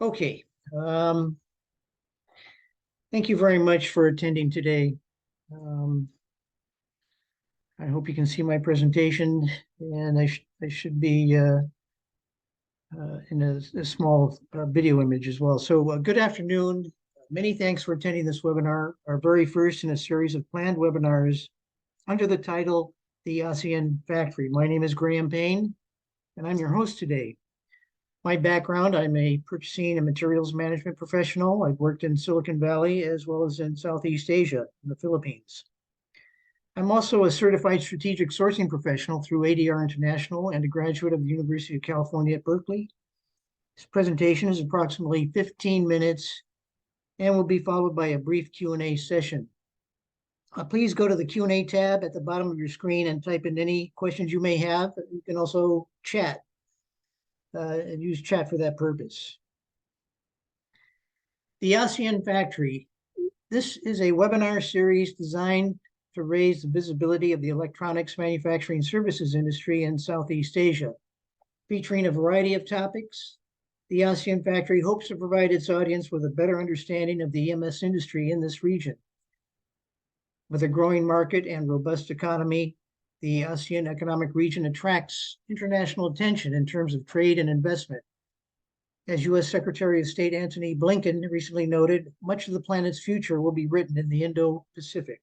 Okay. Thank you very much for attending today. Um, I hope you can see my presentation, and I should be in a small video image as well. So good afternoon. Many thanks for attending this webinar, our very first in a series of planned webinars under the title, The ASEAN Factory. My name is Graham Payne, and I'm your host today. My background, I'm a purchasing and materials management professional. I've worked in Silicon Valley as well as in Southeast Asia, in the Philippines. I'm also a certified strategic sourcing professional through ADR International and a graduate of the University of California at Berkeley. This presentation is approximately 15 minutes and will be followed by a brief Q&A session. Please go to the Q&A tab at the bottom of your screen and type in any questions you may have. You can also chat and use chat for that purpose. The ASEAN Factory. This is a webinar series designed to raise the visibility of the electronics manufacturing services industry in Southeast Asia. Featuring a variety of topics, the ASEAN Factory hopes to provide its audience with a better understanding of the EMS industry in this region. With a growing market and robust economy, the ASEAN economic region attracts international attention in terms of trade and investment. As U.S. Secretary of State Antony Blinken recently noted, much of the planet's future will be written in the Indo-Pacific.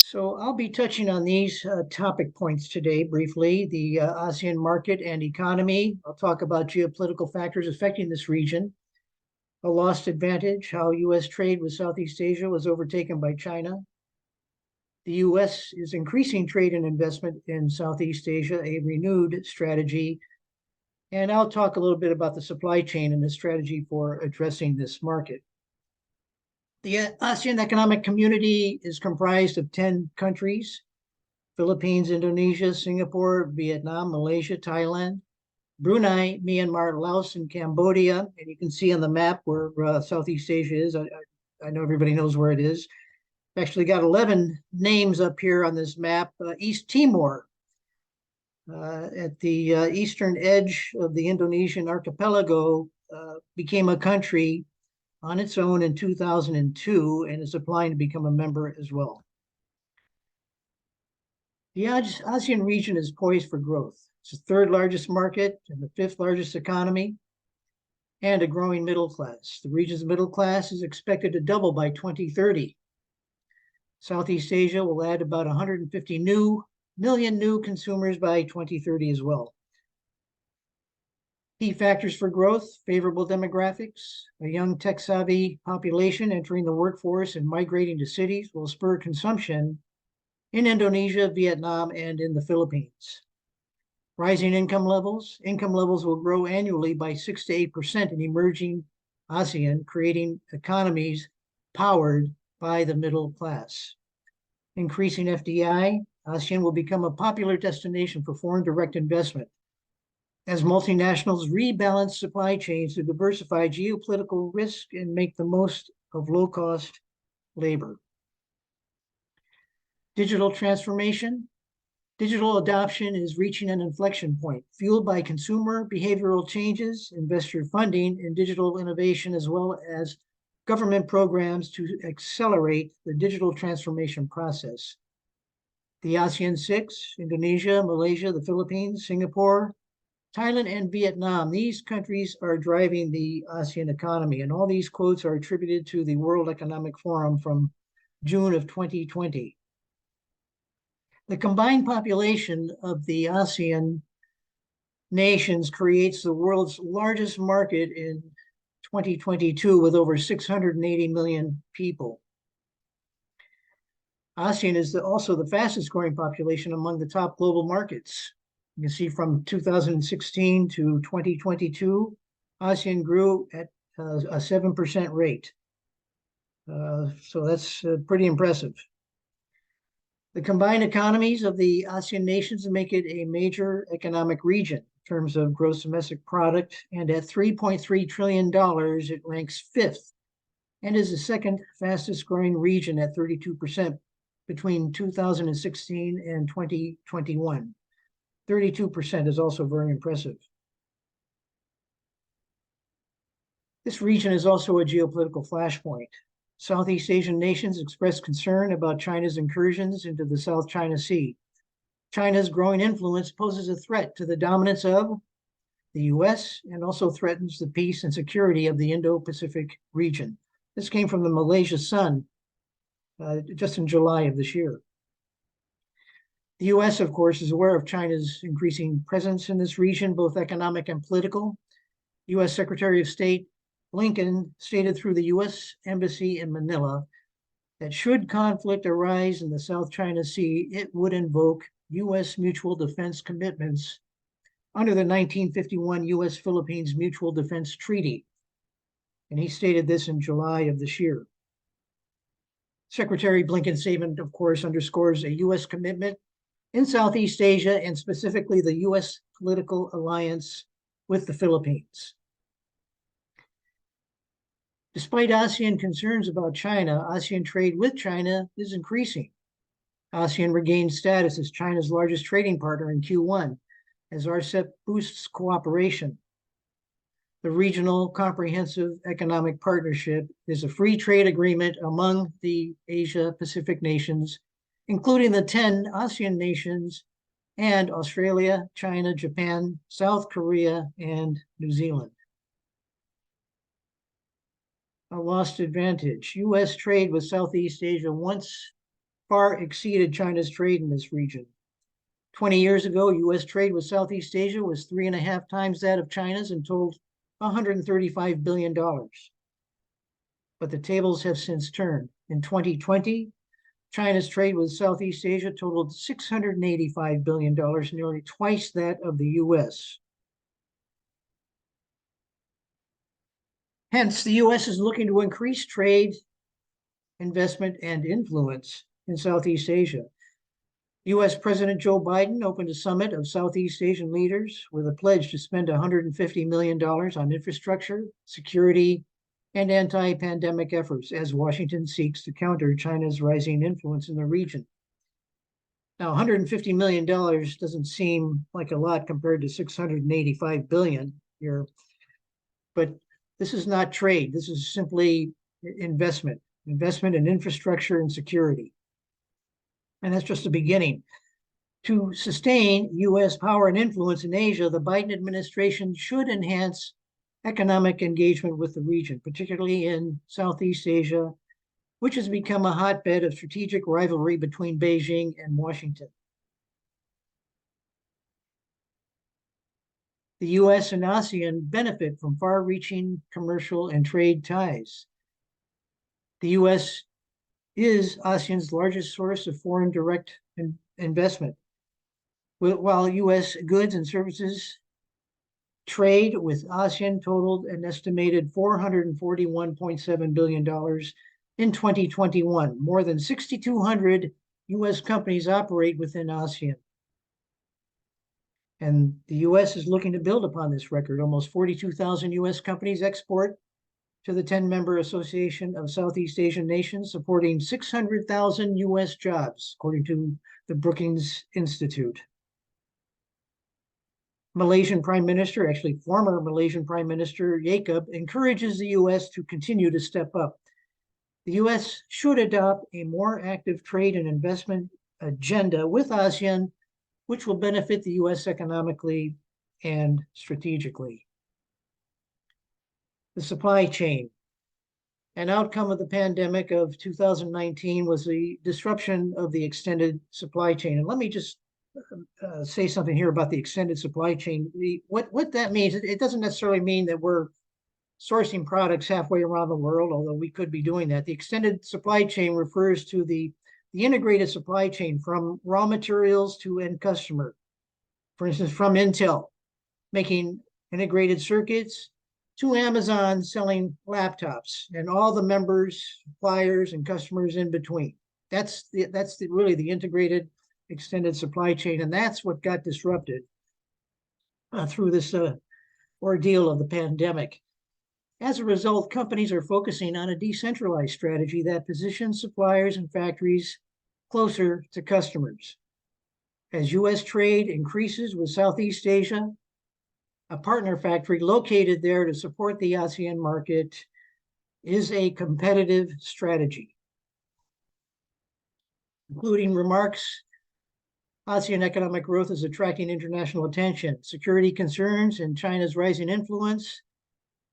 So I'll be touching on these topic points today briefly: the ASEAN market and economy. I'll talk about geopolitical factors affecting this region, a lost advantage, how U.S. trade with Southeast Asia was overtaken by China. The U.S. is increasing trade and investment in Southeast Asia, a renewed strategy. And I'll talk a little bit about the supply chain and the strategy for addressing this market. The ASEAN Economic Community is comprised of 10 countries: Philippines, Indonesia, Singapore, Vietnam, Malaysia, Thailand, Brunei, Myanmar, Laos, and Cambodia. And you can see on the map where Southeast Asia is. I know everybody knows where it is. I've actually got 11 names up here on this map. East Timor, at the eastern edge of the Indonesian archipelago, became a country on its own in 2002 and is applying to become a member as well. The ASEAN region is poised for growth. It's the third largest market and the fifth largest economy, and a growing middle class. The region's middle class is expected to double by 2030. Southeast Asia will add about 150 million new consumers by 2030 as well. Key factors for growth: favorable demographics. A young tech-savvy population entering the workforce and migrating to cities will spur consumption in Indonesia, Vietnam, and in the Philippines. Rising income levels. Income levels will grow annually by 6 to 8% in emerging ASEAN, creating economies powered by the middle class. Increasing FDI. ASEAN will become a popular destination for foreign direct investment as multinationals rebalance supply chains to diversify geopolitical risk and make the most of low-cost labor. Digital transformation. Digital adoption is reaching an inflection point, fueled by consumer behavioral changes, investor funding, and digital innovation, as well as government programs to accelerate the digital transformation process. The ASEAN 6, Indonesia, Malaysia, the Philippines, Singapore, Thailand, and Vietnam, these countries are driving the ASEAN economy, and all these quotes are attributed to the World Economic Forum from June of 2020. The combined population of the ASEAN nations creates the world's largest market in 2022 with over 680 million people. ASEAN is also the fastest growing population among the top global markets. You can see from 2016 to 2022, ASEAN grew at a 7% rate. So that's pretty impressive. The combined economies of the ASEAN nations make it a major economic region in terms of gross domestic product, and at $3.3 trillion, it ranks fifth and is the second fastest growing region at 32% between 2016 and 2021. 32% is also very impressive. This region is also a geopolitical flashpoint. Southeast Asian nations expressed concern about China's incursions into the South China Sea. China's growing influence poses a threat to the dominance of the US and also threatens the peace and security of the Indo-Pacific region. This came from the Malaysia Sun just in July of this year. The US, of course, is aware of China's increasing presence in this region, both economic and political. US Secretary of State Blinken stated through the US Embassy in Manila that should conflict arise in the South China Sea, it would invoke US mutual defense commitments under the 1951 US-Philippines Mutual Defense Treaty. And he stated this in July of this year. Secretary Blinken's statement, of course, underscores a US commitment in Southeast Asia and specifically the US political alliance with the Philippines. Despite ASEAN concerns about China, ASEAN trade with China is increasing. ASEAN regained status as China's largest trading partner in Q1 as RCEP boosts cooperation. The Regional Comprehensive Economic Partnership is a free trade agreement among the Asia-Pacific nations, including the 10 ASEAN nations and Australia, China, Japan, South Korea, and New Zealand. A lost advantage. US trade with Southeast Asia once far exceeded China's trade in this region. 20 years ago, US trade with Southeast Asia was 3.5 times that of China's and totaled $135 billion. But the tables have since turned. In 2020, China's trade with Southeast Asia totaled $685 billion, nearly twice that of the US. Hence, the US is looking to increase trade, investment, and influence in Southeast Asia. US President Joe Biden opened a summit of Southeast Asian leaders with a pledge to spend $150 million on infrastructure, security, and anti-pandemic efforts as Washington seeks to counter China's rising influence in the region. Now, $150 million doesn't seem like a lot compared to $685 billion here, but this is not trade. This is simply investment in infrastructure and security. And that's just the beginning. To sustain US power and influence in Asia, the Biden administration should enhance economic engagement with the region, particularly in Southeast Asia, which has become a hotbed of strategic rivalry between Beijing and Washington. The US and ASEAN benefit from far-reaching commercial and trade ties. The US is ASEAN's largest source of foreign direct investment, while US goods and services trade with ASEAN totaled an estimated $441.7 billion in 2021. More than 6,200 US companies operate within ASEAN. And the US is looking to build upon this record. Almost 42,000 US companies export to the 10-member Association of Southeast Asian Nations, supporting 600,000 US jobs, according to the Brookings Institute. Malaysian Prime Minister, actually former Malaysian Prime Minister Jacob, encourages the US to continue to step up. The US should adopt a more active trade and investment agenda with ASEAN, which will benefit the US economically and strategically. The supply chain. An outcome of the pandemic of 2019 was the disruption of the extended supply chain. And let me just say something here about the extended supply chain. What that means, it doesn't necessarily mean that we're sourcing products halfway around the world, although we could be doing that. The extended supply chain refers to the integrated supply chain from raw materials to end customer. For instance, from Intel, making integrated circuits, to Amazon selling laptops and all the members, suppliers, and customers in between. That's really the integrated extended supply chain, and that's what got disrupted through this ordeal of the pandemic. As a result, companies are focusing on a decentralized strategy that positions suppliers and factories closer to customers. As US trade increases with Southeast Asia, a partner factory located there to support the ASEAN market is a competitive strategy, including remarks. ASEAN economic growth is attracting international attention. Security concerns and China's rising influence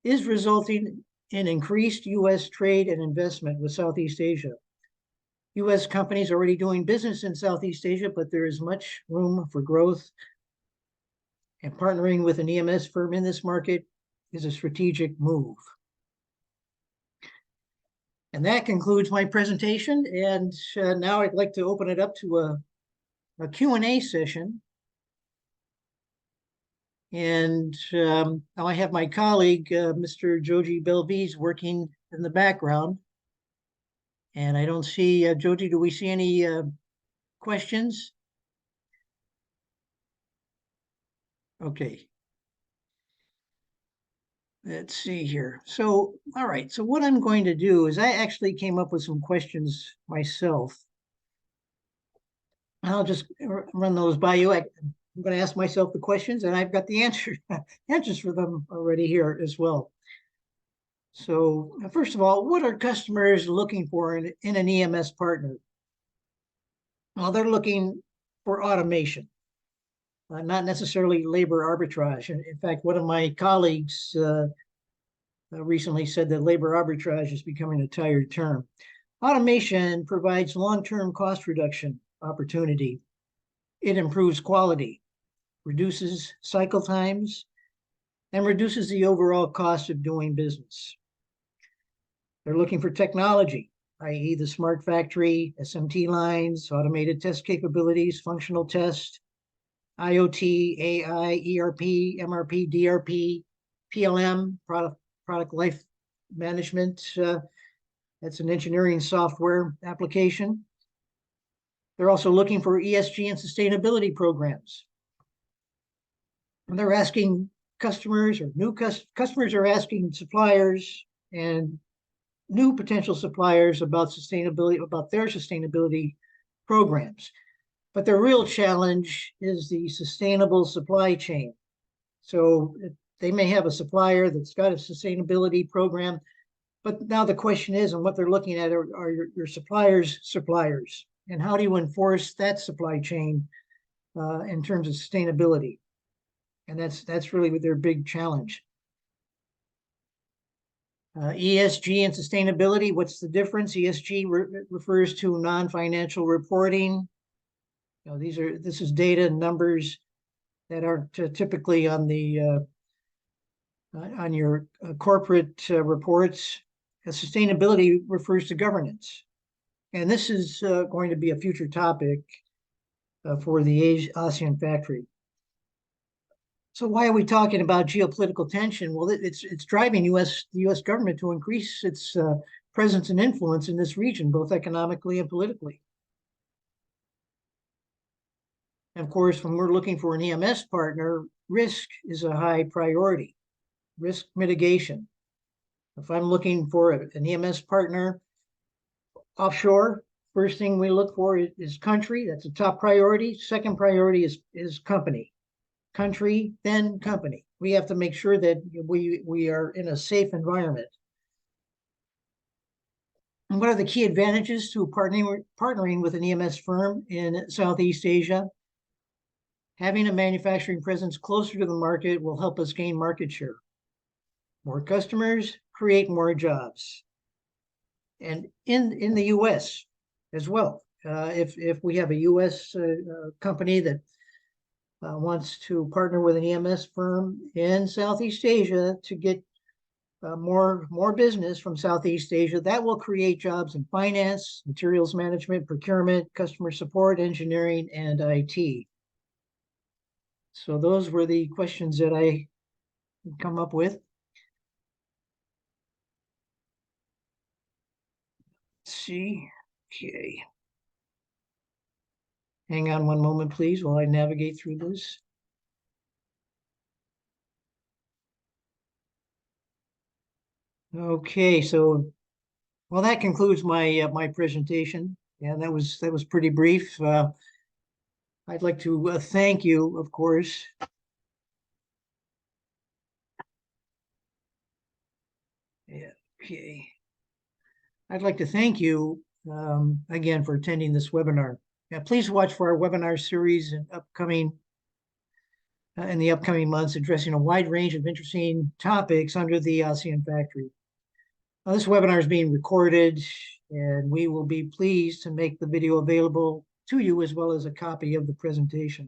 is resulting in increased U.S. trade and investment with Southeast Asia. U.S. companies are already doing business in Southeast Asia, but there is much room for growth. And partnering with an EMS firm in this market is a strategic move. And that concludes my presentation. And now I'd like to open it up to a Q&A session. And now I have my colleague, Mr. Joji Belviz, working in the background. And I don't see, Joji, do we see any questions? Okay. Let's see here. So, all right. So what I'm going to do is I actually came up with some questions myself. I'll just run those by you. I'm going to ask myself the questions, and I've got the answers for them already here as well. So first of all, what are customers looking for in an EMS partner? Well, they're looking for automation, not necessarily labor arbitrage. And in fact, one of my colleagues recently said that labor arbitrage is becoming a tired term. Automation provides long-term cost reduction opportunity. It improves quality, reduces cycle times, and reduces the overall cost of doing business. They're looking for technology, i.e. the smart factory, SMT lines, automated test capabilities, functional test, IoT, AI, ERP, MRP, DRP, PLM, product life management. That's an engineering software application. They're also looking for ESG and sustainability programs. And they're asking customers, or new customers are asking suppliers and new potential suppliers about sustainability, about their sustainability programs. But their real challenge is the sustainable supply chain. So they may have a supplier that's got a sustainability program, but now the question is, and what they're looking at are your suppliers' suppliers, and how do you enforce that supply chain in terms of sustainability? And that's really their big challenge. ESG and sustainability, what's the difference? ESG refers to non-financial reporting. You know, this is data and numbers that aren't typically on the on your corporate reports. Sustainability refers to governance, and this is going to be a future topic for the ASEAN factory. So why are we talking about geopolitical tension? Well, it's driving the U.S. government to increase its presence and influence in this region, both economically and politically. And of course, when we're looking for an EMS partner, risk is a high priority, risk mitigation. If I'm looking for an EMS partner offshore, first thing we look for is country. That's a top priority. Second priority is company. Country, then company. We have to make sure that we are in a safe environment. And what are the key advantages to partnering with an EMS firm in Southeast Asia? Having a manufacturing presence closer to the market will help us gain market share. More customers create more jobs. And in the U.S. as well. If we have a U.S. company that wants to partner with an EMS firm in Southeast Asia to get more business from Southeast Asia, that will create jobs in finance, materials management, procurement, customer support, engineering, and IT. So those were the questions that I come up with. Let's see. Okay. Hang on one moment, please, while I navigate through this. Okay, so well, that concludes my my presentation, and that was pretty brief. I'd like to thank you, of course, Okay. I'd like to thank you again for attending this webinar. Please watch for our webinar series in the upcoming months, addressing a wide range of interesting topics under the ASEAN Factory. This webinar is being recorded, and we will be pleased to make the video available to you as well as a copy of the presentation.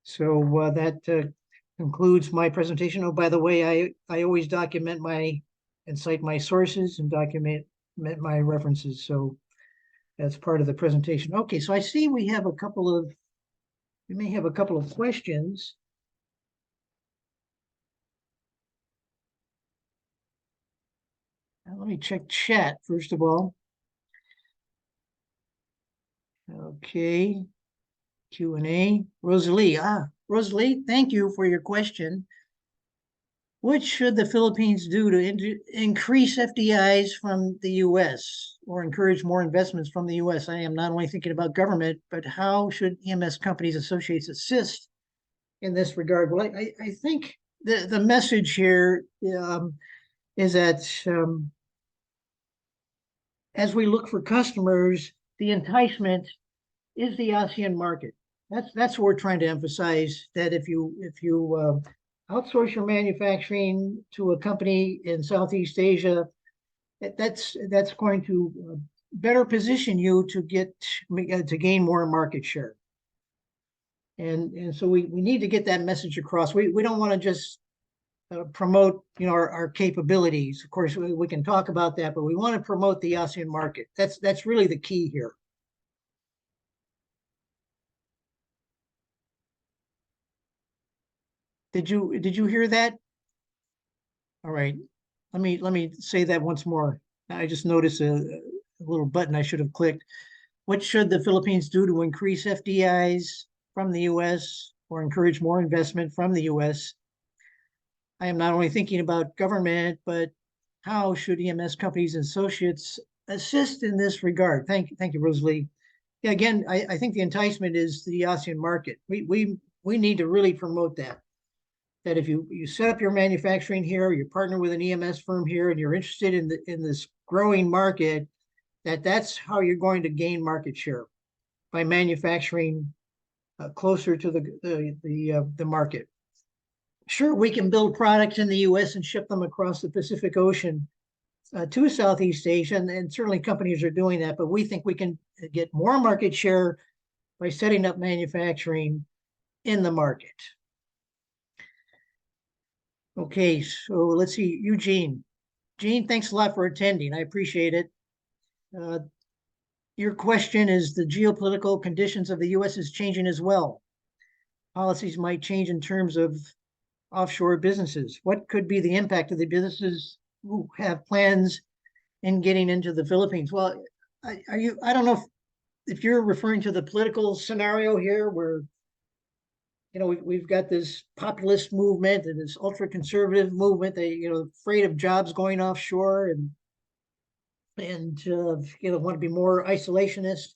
So that concludes my presentation. Oh, by the way, I always document and cite my sources and document my references. So that's part of the presentation. Okay, so I see we may have a couple of questions. Now, let me check chat first of all. Okay, Q&A. Rosalie, Rosalie, thank you for your question. What should the Philippines do to increase FDIs from the U.S. or encourage more investments from the U.S.? I am not only thinking about government, but how should EMS companies, associates assist in this regard? Well, I think the message here is that as we look for customers, the enticement is the ASEAN market. That's what we're trying to emphasize, that if you outsource your manufacturing to a company in Southeast Asia, that's going to better position you to gain more market share. And so we need to get that message across. We don't want to just promote our capabilities. Of course, we can talk about that, but we want to promote the ASEAN market. That's really the key here. Did you hear that? All right. Let me say that once more. I just noticed a little button I should have clicked. What should the Philippines do to increase FDIs from the U.S. or encourage more investment from the U.S.? I am not only thinking about government, but how should EMS companies and associates assist in this regard? Thank you, Rosalie. Yeah, again, I think the enticement is the ASEAN market. We need to really promote that. That if you set up your manufacturing here, you partner with an EMS firm here, and you're interested in this growing market, that's how you're going to gain market share, by manufacturing closer to the market. Sure, we can build products in the U.S. and ship them across the Pacific Ocean to Southeast Asia, and certainly companies are doing that, but we think we can get more market share by setting up manufacturing in the market. Okay, so let's see, Eugene. Gene, thanks a lot for attending. I appreciate it. Your question is, the geopolitical conditions of the U.S. is changing as well. Policies might change in terms of offshore businesses. What could be the impact of the businesses who have plans in getting into the Philippines? Well, I don't know if you're referring to the political scenario here, where we've got this populist movement and this ultra-conservative movement. They afraid of jobs going offshore and want to be more isolationist.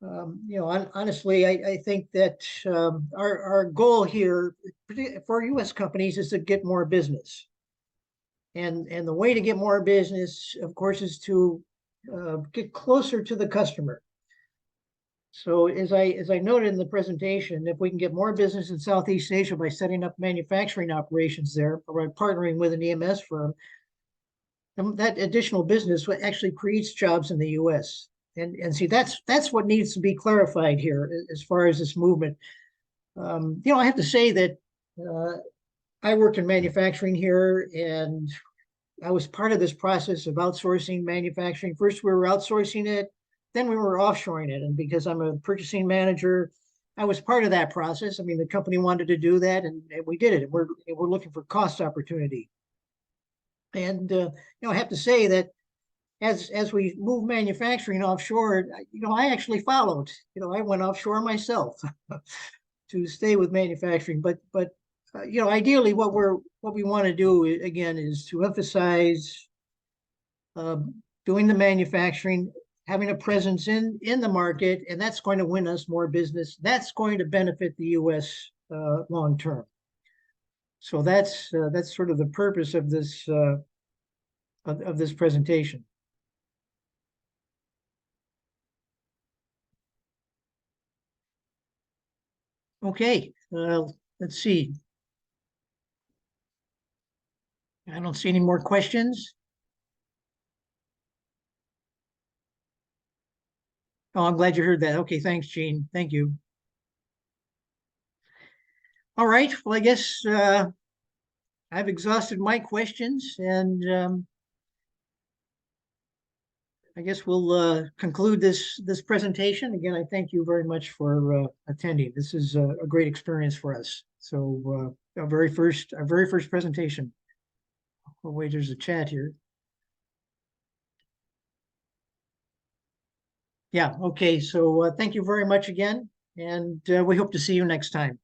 Honestly, I think that our goal here for U.S. companies is to get more business, and the way to get more business, of course, is to get closer to the customer. So as I noted in the presentation, if we can get more business in Southeast Asia by setting up manufacturing operations there, or by partnering with an EMS firm, that additional business actually creates jobs in the U.S. And see, that's what needs to be clarified here as far as this movement. I have to say that I worked in manufacturing here, and I was part of this process of outsourcing manufacturing. First, we were outsourcing it, then we were offshoring it. And because I'm a purchasing manager, I was part of that process. I mean, the company wanted to do that, and we did it. And we're looking for cost opportunity. And I have to say that as we move manufacturing offshore, I actually followed. I went offshore myself to stay with manufacturing. But ideally, what we want to do again is to emphasize doing the manufacturing, having a presence in the market, and that's going to win us more business. That's going to benefit the U.S. long term. So that's sort of the purpose of this presentation. Okay, let's see. I don't see any more questions. Oh, I'm glad you heard that. Okay, thanks, Gene. Thank you. All right. Well, I guess I've exhausted my questions, and I guess we'll conclude this presentation. Again, I thank you very much for attending. This is a great experience for us. So our very first presentation. Oh, wait, there's a chat here. Yeah. Okay. So thank you very much again, and we hope to see you next time.